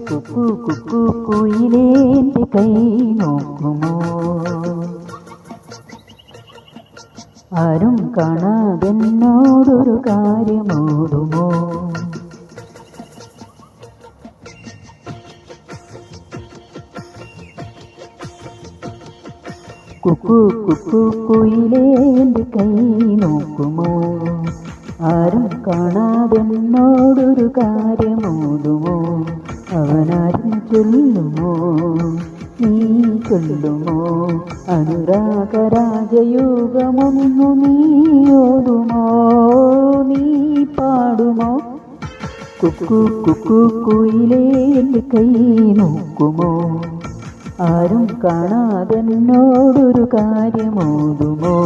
കുക്കു കുക്കു കുയിലേന്റെ കൈ നോക്കുമോ, ആരും കാണാതെന്നോടൊരു കാര്യമോടുമോ. കുക്കു കുക്കു കുയിലേന്റെ കൈ നോക്കുമോ, ആരും കാണാതെന്നോടൊരു കാര്യമോടുമോ. അവനാരും ചൊല്ലുമോ, നീ ചൊല്ലുമോ, അനുരാഗരാജയോഗമൊന്നു നീ ഓതുമോ, നീ പാടുമോ. കുക്കു കുക്കു കുയിലേന്റെ കൈ നോക്കുമോ, ആരും കാണാതെന്നോടൊരു കാര്യമോതുമോ.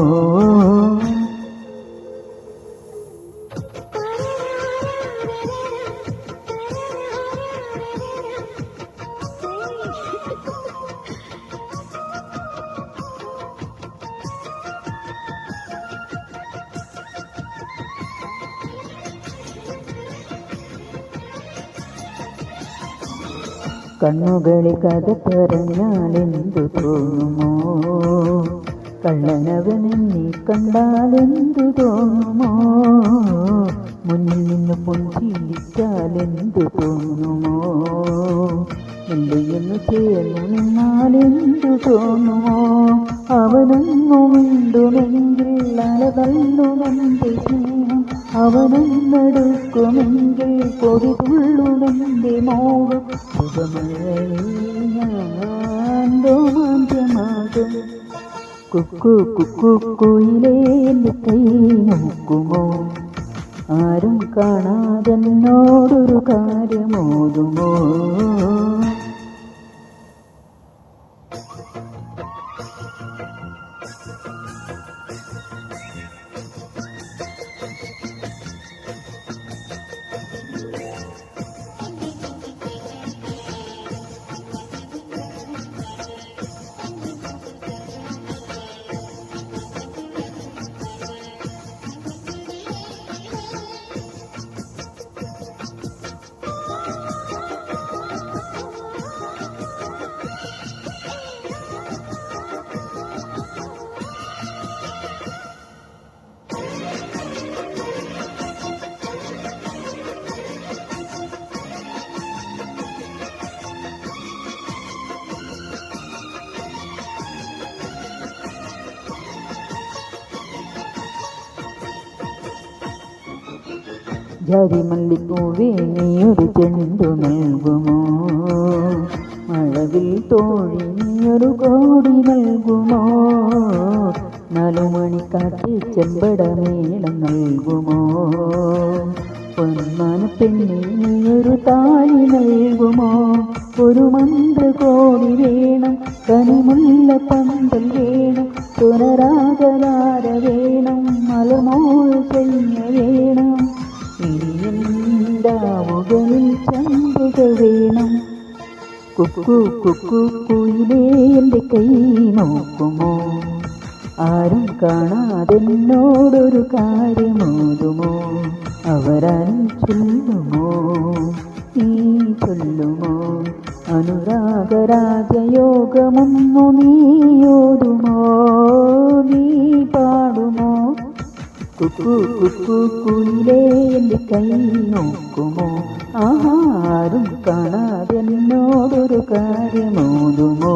കണ്ണുകളി കഥ പറഞ്ഞാലെന്തു തോന്നുമോ, കള്ളനവനെന്നെ കണ്ടാലെന്തു തോന്നുമോ, മുന്നിൽ നിന്ന് പൊൻചിരിച്ചാലെന്തു തോന്നുമോ, എന്തെന്ന് ചേർന്നു നിന്നാലെന്തു തോന്നുമോ. അവനൊന്നുമിണ്ടുമെങ്കിൽ അലതള്ളുമെന്റെ സ്നേഹം, അവനൊന്നെടുക്കുമെങ്കിൽ പൊടി തുള്ളുമെന്റെ മോഹം. ഞാൻ രോമാഞ്ചമാകും. കുക്കു കുക്കു കുയിലേന്റെ കൈ നോക്കുമോ, ആരും കാണാതെന്നോടൊരു കാര്യമോതുമോ. ജാതിമല്ലിപ്പൂവേ നീയൊരു ചെണ്ടു നൽകുമോ, മഴവിൽ തോഴി നീയൊരു കോടി നൽകുമോ, 4 മണിക്കാറ്റ് ചെമ്പടമേളം നൽകുമോ, പൊന്മാന പെണ്ണി നീയൊരു താലി നൽകുമോ. ഒരു മന്ത്രകോടി വേണം, കനിമുല്ല പന്തൽ വേണം, പുനരാഗലാര വേണം, മലമോൾ ചെയ്യ വേണം, ഇനിയുണ്ടാവുകളിൽ ചന്ദ്രിക വേണം. കുക്കു കുക്കു കുയിലേന്റെ കൈ നോക്കുമോ, ആരും കാണാതെന്നോടൊരു കാര്യമോതുമോ. അവരാരും ചൊല്ലുമോ, നീ ചൊല്ലുമോ, അനുരാഗരാജയോഗമൊന്നു നീ ഓതുമോ, നീ പാടുമോ. കുക്കു കുക്കു കുയിലേന്റെ കൈ നോക്കുമോ, ആരും കാണാതെന്നോടൊരു കാര്യമോതുമോ.